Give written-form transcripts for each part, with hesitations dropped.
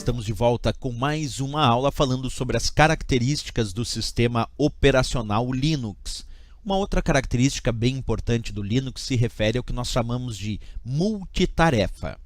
estamos de volta com mais uma aula falando sobre as características do sistema operacional Linux. Uma outra característica bem importante do Linux se refere ao que nós chamamos de multitarefa.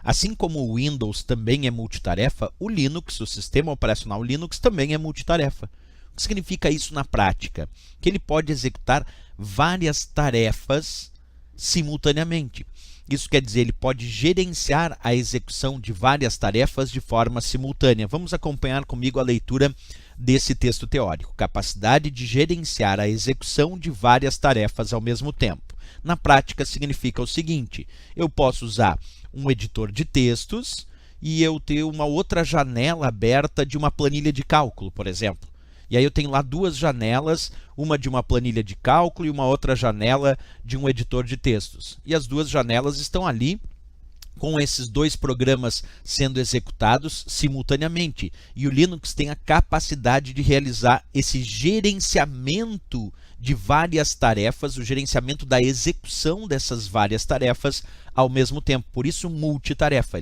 Assim como o Windows também é multitarefa, o Linux, o sistema operacional Linux, também é multitarefa. O que significa isso na prática? Que ele pode executar várias tarefas simultaneamente. Isso quer dizer, ele pode gerenciar a execução de várias tarefas de forma simultânea. Vamos acompanhar comigo a leitura desse texto teórico. Capacidade de gerenciar a execução de várias tarefas ao mesmo tempo. Na prática, significa o seguinte: eu posso usar um editor de textos e eu ter uma outra janela aberta de uma planilha de cálculo, por exemplo. E aí eu tenho lá duas janelas, uma de uma planilha de cálculo e uma outra janela de um editor de textos. E as duas janelas estão ali com esses dois programas sendo executados simultaneamente. E o Linux tem a capacidade de realizar esse gerenciamento de várias tarefas, o gerenciamento da execução dessas várias tarefas ao mesmo tempo. Por isso, multitarefa.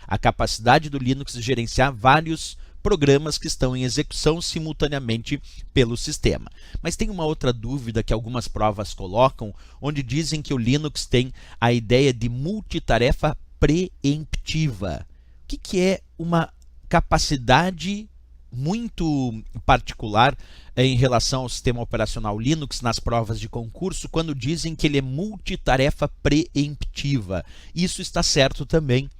A capacidade do Linux de gerenciar vários programas que estão em execução simultaneamente pelo sistema. Mas tem uma outra dúvida que algumas provas colocam, onde dizem que o Linux tem a ideia de multitarefa preemptiva. O que é uma capacidade muito particular em relação ao sistema operacional Linux nas provas de concurso, quando dizem que ele é multitarefa preemptiva? Isso está certo também.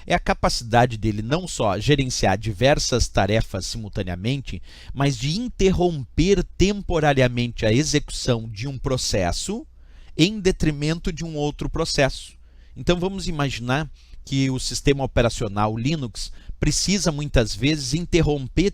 É a capacidade dele não só gerenciar diversas tarefas simultaneamente, mas de interromper temporariamente a execução de um processo em detrimento de um outro processo. Então vamos imaginar que o sistema operacional Linux precisa muitas vezes interromper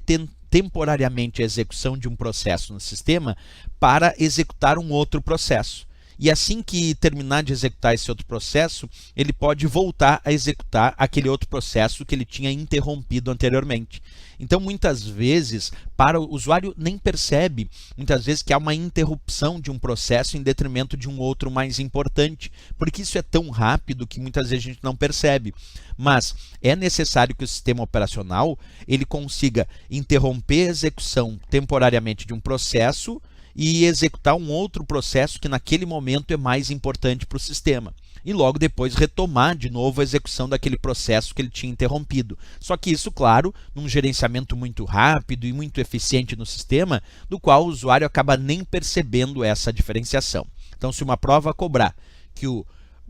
temporariamente a execução de um processo no sistema para executar um outro processo. E assim que terminar de executar esse outro processo, ele pode voltar a executar aquele outro processo que ele tinha interrompido anteriormente. Então, muitas vezes, para o usuário nem percebe, muitas vezes, que há uma interrupção de um processo em detrimento de um outro mais importante, porque isso é tão rápido que muitas vezes a gente não percebe. Mas é necessário que o sistema operacional ele consiga interromper a execução temporariamente de um processo e executar um outro processo que naquele momento é mais importante para o sistema. E logo depois retomar de novo a execução daquele processo que ele tinha interrompido. Só que isso, claro, num gerenciamento muito rápido e muito eficiente no sistema, do qual o usuário acaba nem percebendo essa diferenciação. Então, se uma prova cobrar que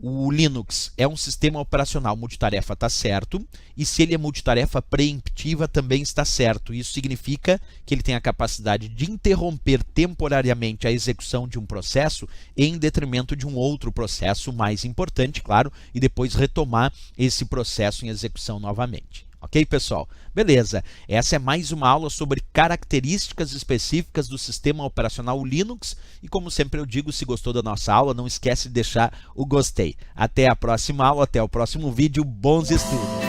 o Linux é um sistema operacional multitarefa, está certo, e se ele é multitarefa preemptiva, também está certo. Isso significa que ele tem a capacidade de interromper temporariamente a execução de um processo em detrimento de um outro processo mais importante, claro, e depois retomar esse processo em execução novamente. Ok, pessoal? Beleza. Essa é mais uma aula sobre características específicas do sistema operacional Linux. E como sempre eu digo, se gostou da nossa aula, não esquece de deixar o gostei. Até a próxima aula, até o próximo vídeo. Bons estudos!